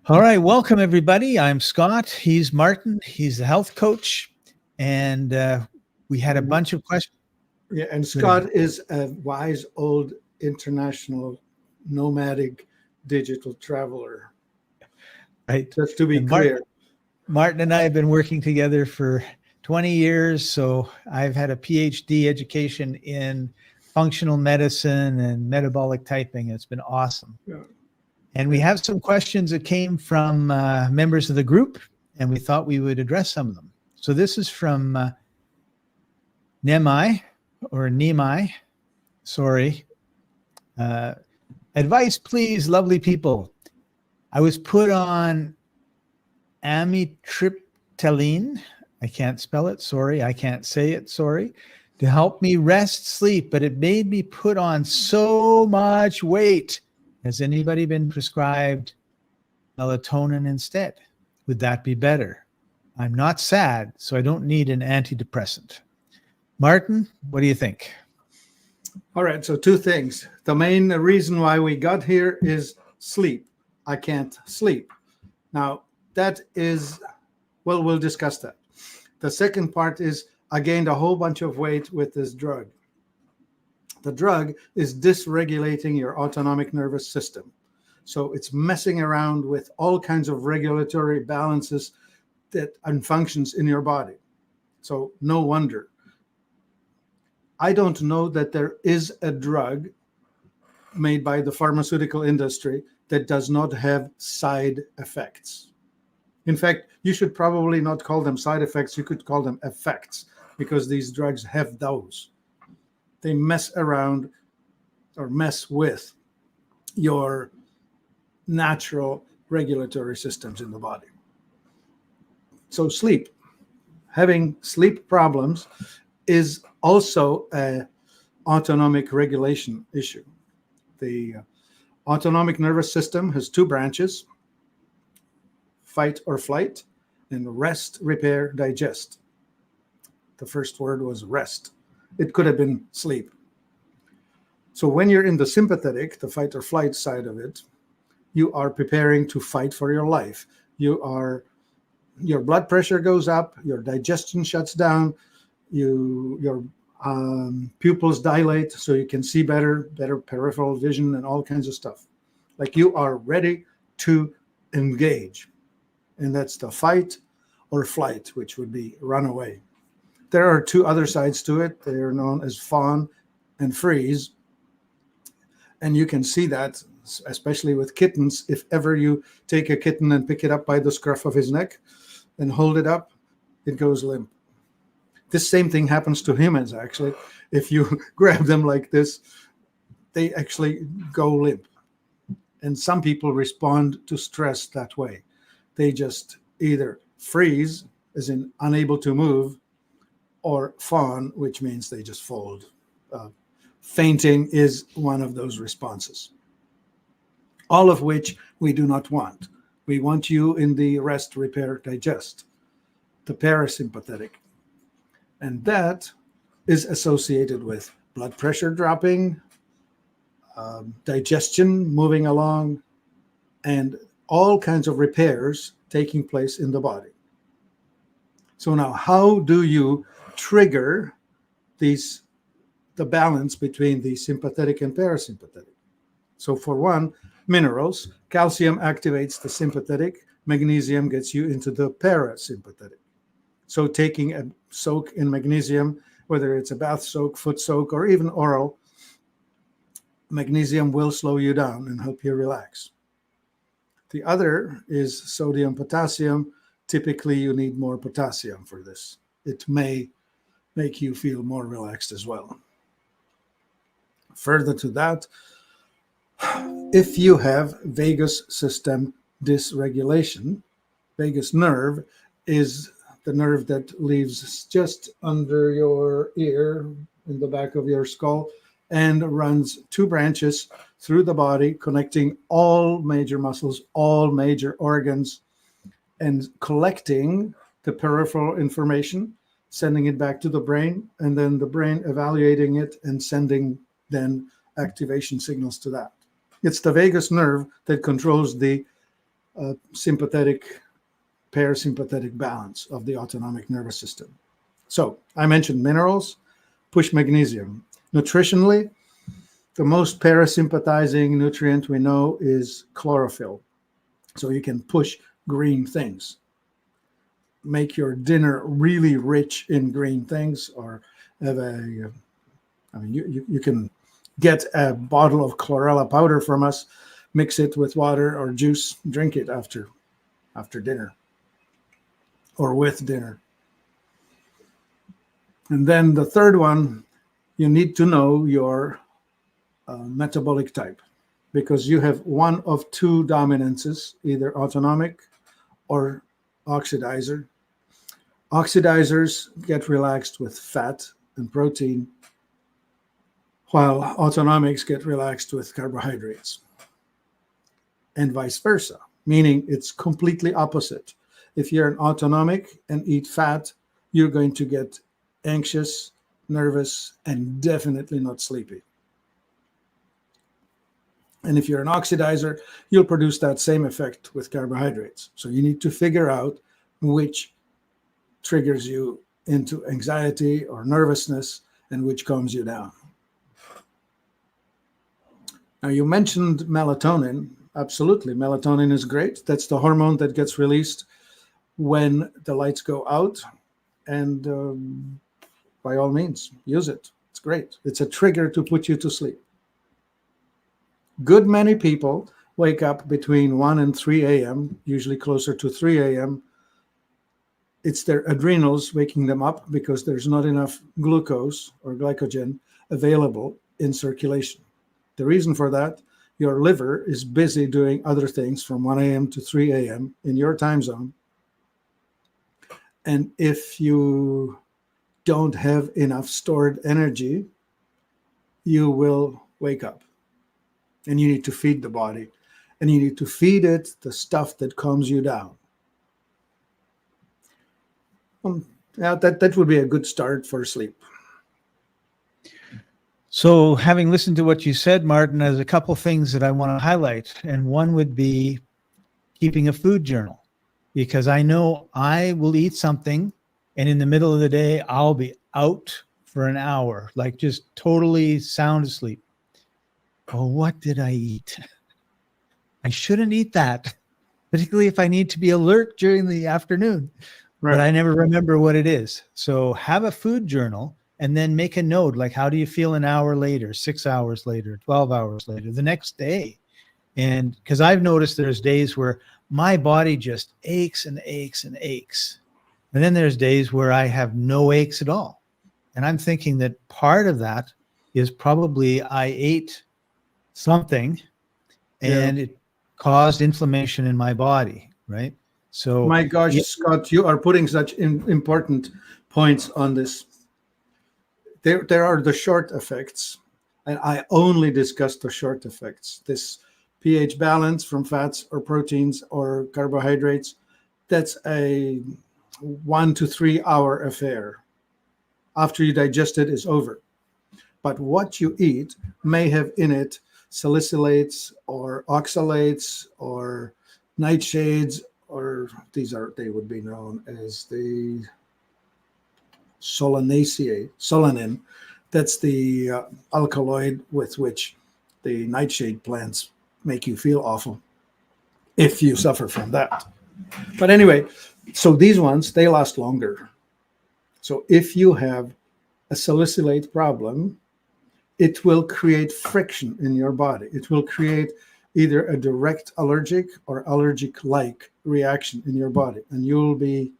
All right, welcome everybody. I'm Scott. He's Martin. He's the health coach, and we had a bunch of questions. Yeah, and Scott is a wise old international nomadic digital traveler. Right. Just to be And clear. Martin and I have been working together for 20 years. So I've had a PhD education in functional medicine and metabolic typing. It's been awesome. Yeah. And we have some questions that came from members of the group, and we thought we would address some of them. So this is from Nemai, sorry. Advice, please, lovely people. I was put on amitriptyline. I can't spell it, sorry. I can't say it, sorry. To help me rest, sleep, but it made me put on so much weight. Has anybody been prescribed melatonin instead? Would that be better? I'm not sad, so I don't need an antidepressant. Martin, what do you think? All right, so two things. The main reason why we got here is sleep. I can't sleep. Now, that is, well, we'll discuss that. The second part is I gained a whole bunch of weight with this drug. The drug is dysregulating your autonomic nervous system. So it's messing around with all kinds of regulatory balances and functions in your body. So no wonder. I don't know that there is a drug made by the pharmaceutical industry that does not have side effects. In fact, you should probably not call them side effects. You could call them effects, because these drugs have those. They mess around or mess with your natural regulatory systems in the body. So sleep, having sleep problems is also an autonomic regulation issue. The autonomic nervous system has two branches: fight or flight, and rest, repair, digest. The first word was rest. It could have been sleep. So when you're in the sympathetic, the fight or flight side of it, you are preparing to fight for your life. Your blood pressure goes up, your digestion shuts down, your pupils dilate so you can see better peripheral vision and all kinds of stuff. Like you are ready to engage. And that's the fight or flight, which would be run away. There are two other sides to it. They are known as fawn and freeze. And you can see that, especially with kittens. If ever you take a kitten and pick it up by the scruff of his neck and hold it up, it goes limp. This same thing happens to humans, actually. If you grab them like this, they actually go limp. And some people respond to stress that way. They just either freeze, as in unable to move, or fawn, which means they just fold. Fainting is one of those responses, all of which we do not want. We want you in the rest, repair, digest, the parasympathetic. And that is associated with blood pressure dropping, digestion moving along, and all kinds of repairs taking place in the body. So now, how do you trigger the balance between the sympathetic and parasympathetic? So for one, minerals. Calcium activates the sympathetic. Magnesium gets you into the parasympathetic. So taking a soak in magnesium, whether it's a bath soak, foot soak, or even oral, magnesium will slow you down and help you relax. The other is sodium, potassium. Typically, you need more potassium for this. It may make you feel more relaxed as well. Further to that, if you have vagus system dysregulation, vagus nerve is the nerve that leaves just under your ear in the back of your skull and runs two branches through the body, connecting all major muscles, all major organs, and collecting the peripheral information, sending it back to the brain, and then the brain evaluating it and sending then activation signals to that. It's the vagus nerve that controls the sympathetic, parasympathetic balance of the autonomic nervous system. So I mentioned minerals, push magnesium. Nutritionally, the most parasympathizing nutrient we know is chlorophyll. So you can push green things. Make your dinner really rich in green things, or have you can get a bottle of chlorella powder from us, mix it with water or juice, drink it after dinner or with dinner. And then the third one, you need to know your metabolic type, because you have one of two dominances, either autonomic or oxidizer. Oxidizers get relaxed with fat and protein, while autonomics get relaxed with carbohydrates, and vice versa, meaning it's completely opposite. If you're an autonomic and eat fat, you're going to get anxious, nervous, and definitely not sleepy. And if you're an oxidizer, you'll produce that same effect with carbohydrates. So you need to figure out which triggers you into anxiety or nervousness and which calms you down. Now, you mentioned melatonin. Absolutely, melatonin is great. That's the hormone that gets released when the lights go out. And by all means, use it. It's great. It's a trigger to put you to sleep. Good many people wake up between 1 and 3 a.m., usually closer to 3 a.m. It's their adrenals waking them up because there's not enough glucose or glycogen available in circulation. The reason for that, your liver is busy doing other things from 1 a.m. to 3 a.m. in your time zone. And if you don't have enough stored energy, you will wake up. And you need to feed the body. And you need to feed it the stuff that calms you down. That would be a good start for sleep. So having listened to what you said, Martin, there's a couple things that I want to highlight. And one would be keeping a food journal, because I know I will eat something and in the middle of the day, I'll be out for an hour, like just totally sound asleep. Oh, what did I eat? I shouldn't eat that, particularly if I need to be alert during the afternoon. Right. But I never remember what it is. So have a food journal and then make a note, like, how do you feel an hour later, 6 hours later, 12 hours later, the next day? And because I've noticed there's days where my body just aches and aches and aches. And then there's days where I have no aches at all. And I'm thinking that part of that is probably I ate something and it caused inflammation in my body, right? So my gosh, Scott, you are putting such important points on this. There are the short effects, and I only discuss the short effects. This pH balance from fats or proteins or carbohydrates, that's a 1 to 3 hour affair. After you digest it, is over. But what you eat may have in it salicylates or oxalates or nightshades, or they would be known as the solanin. That's the alkaloid with which the nightshade plants make you feel awful if you suffer from that. But anyway, so these ones, they last longer. So if you have a salicylate problem, it will create friction in your body. It will create either a direct allergic or allergic-like reaction in your body. And you'll be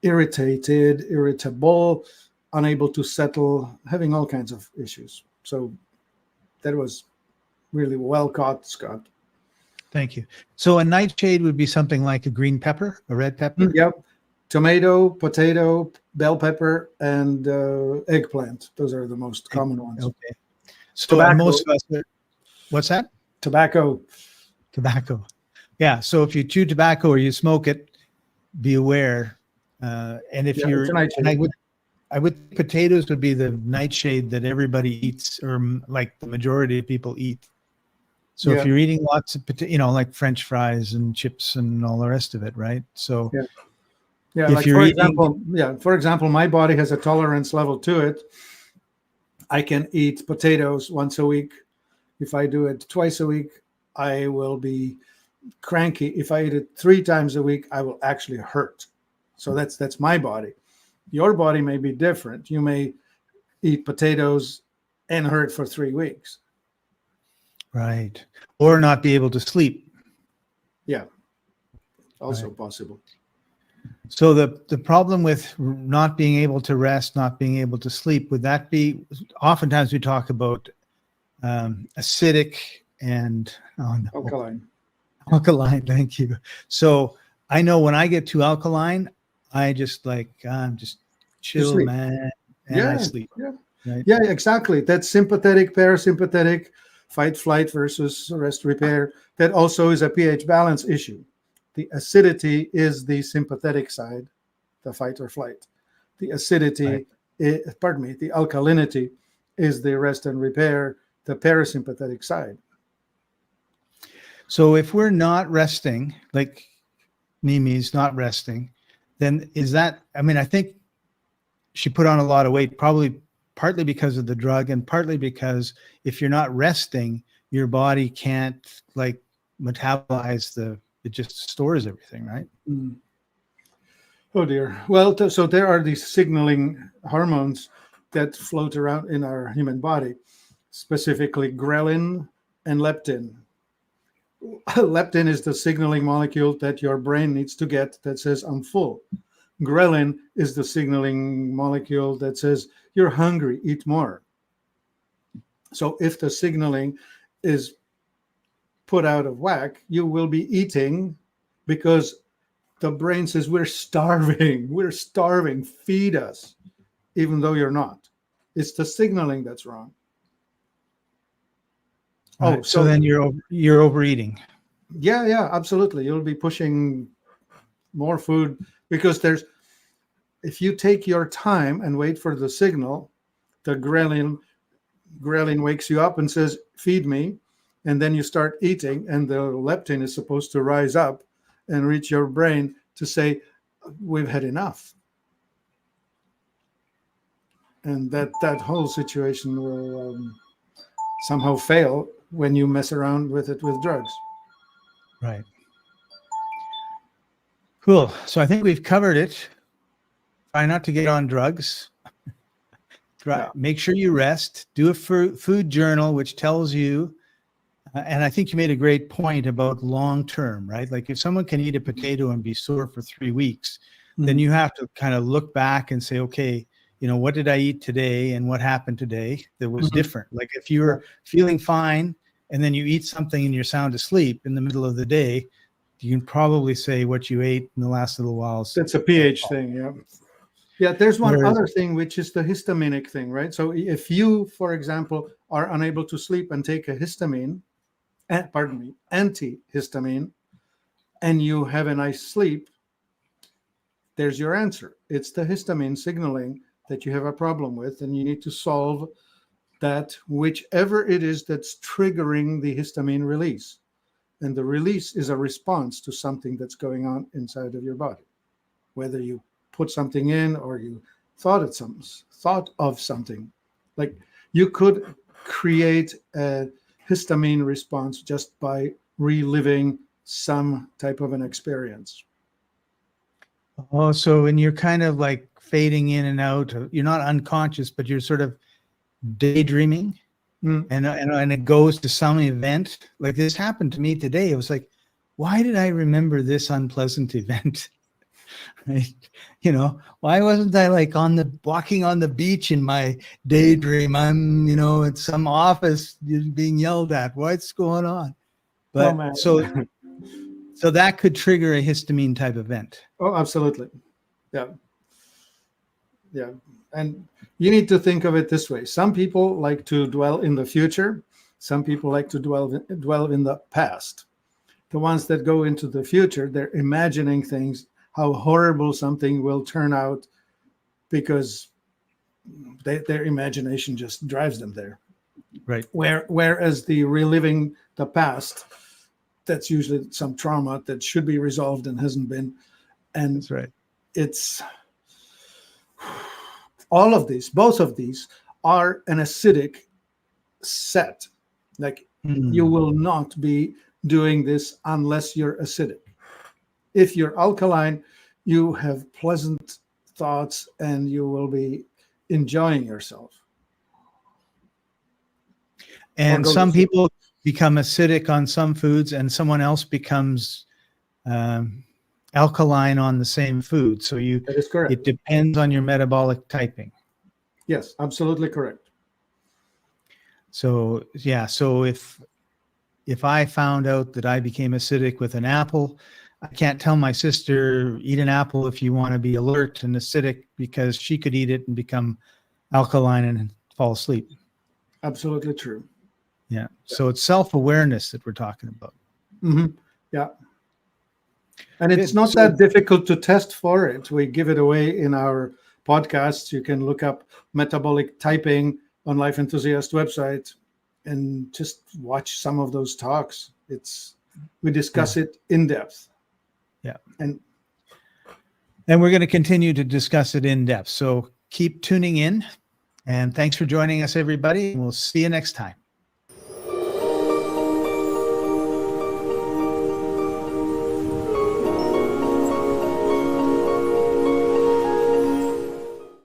irritated, irritable, unable to settle, having all kinds of issues. So that was really well caught, Scott. Thank you. So a nightshade would be something like a green pepper, a red pepper? Yep. Tomato, potato, bell pepper, and eggplant. Those are the most common ones. Okay. So most of us, what's that? Tobacco. Yeah. So if you chew tobacco or you smoke it, be aware. And if I would potatoes would be the nightshade that everybody eats, or like the majority of people eat. So if you're eating lots of, like French fries and chips and all the rest of it, right? So yeah, if like you're eating, for example, my body has a tolerance level to it. I can eat potatoes once a week. If I do it twice a week, I will be cranky. If I eat it 3 times a week, I will actually hurt. So that's my body. Your body may be different. You may eat potatoes and hurt for 3 weeks. right, or not be able to sleep. Yeah, also possible. So the problem with not being able to rest, not being able to sleep, would that be, oftentimes we talk about acidic and alkaline. Thank you. So I know when I get too alkaline, I just I'm just chill, man, and I sleep. Yeah, exactly. That's sympathetic, parasympathetic, fight, flight versus rest, repair. That also is a pH balance issue. The acidity is the sympathetic side, the fight or flight. The acidity, the alkalinity is the rest and repair, the parasympathetic side. So if we're not resting, like Mimi's not resting, then is that, I think she put on a lot of weight, probably partly because of the drug and partly because if you're not resting, your body can't metabolize it just stores everything, right? Mm. Oh dear. Well, so there are these signaling hormones that float around in our human body, specifically ghrelin and leptin. Leptin is the signaling molecule that your brain needs to get that says, I'm full. Ghrelin is the signaling molecule that says, you're hungry, eat more. So if the signaling is put out of whack, you will be eating because the brain says, we're starving, feed us, even though you're not. It's the signaling that's wrong. Right. So then you're overeating. Yeah, absolutely. You'll be pushing more food because if you take your time and wait for the signal, the ghrelin wakes you up and says, feed me. And then you start eating, and the leptin is supposed to rise up and reach your brain to say, we've had enough. And that whole situation will somehow fail when you mess around with it with drugs. Right. Cool. So I think we've covered it. Try not to get on drugs. Make sure you rest. Do a food journal, which tells you, and I think you made a great point about long term, right? Like if someone can eat a potato and be sore for 3 weeks, then you have to kind of look back and say, okay, what did I eat today and what happened today that was different? Like if you're feeling fine and then you eat something and you're sound asleep in the middle of the day, you can probably say what you ate in the last little while. That's a pH thing, yeah. Yeah, there's one other thing, which is the histaminic thing, right? So if you, for example, are unable to sleep and take a antihistamine, and you have a nice sleep, there's your answer. It's the histamine signaling that you have a problem with, and you need to solve that, whichever it is that's triggering the histamine release. And the release is a response to something that's going on inside of your body, whether you put something in or you thought of something. Like you could create a histamine response just by reliving some type of an experience. Oh, so when you're kind of like fading in and out, you're not unconscious, but you're sort of daydreaming, and it goes to some event. Like this happened to me today. It was like, why did I remember this unpleasant event? Right? Why wasn't I walking on the beach in my daydream? I'm, at some office being yelled at. What's going on? But so that could trigger a histamine type event. Oh, absolutely. Yeah. And you need to think of it this way. Some people like to dwell in the future. Some people like to dwell in the past. The ones that go into the future, they're imagining things, how horrible something will turn out, because their imagination just drives them there. Right. Whereas the reliving the past, that's usually some trauma that should be resolved and hasn't been. And That's right. it's all of these, both of these are an acidic set. Like you will not be doing this unless you're acidic. If you're alkaline, you have pleasant thoughts and you will be enjoying yourself. And some people become acidic on some foods and someone else becomes alkaline on the same food. So that is correct. It depends on your metabolic typing. Yes, absolutely correct. So yeah, so if I found out that I became acidic with an apple, I can't tell my sister, eat an apple if you want to be alert and acidic, because she could eat it and become alkaline and fall asleep. Absolutely true. Yeah. So it's self-awareness that we're talking about. Mm-hmm. Yeah. And it's not that difficult to test for it. We give it away in our podcasts. You can look up metabolic typing on Life Enthusiast website and just watch some of those talks. We discuss it in depth. Yeah. And we're going to continue to discuss it in depth. So keep tuning in, and thanks for joining us, everybody. We'll see you next time.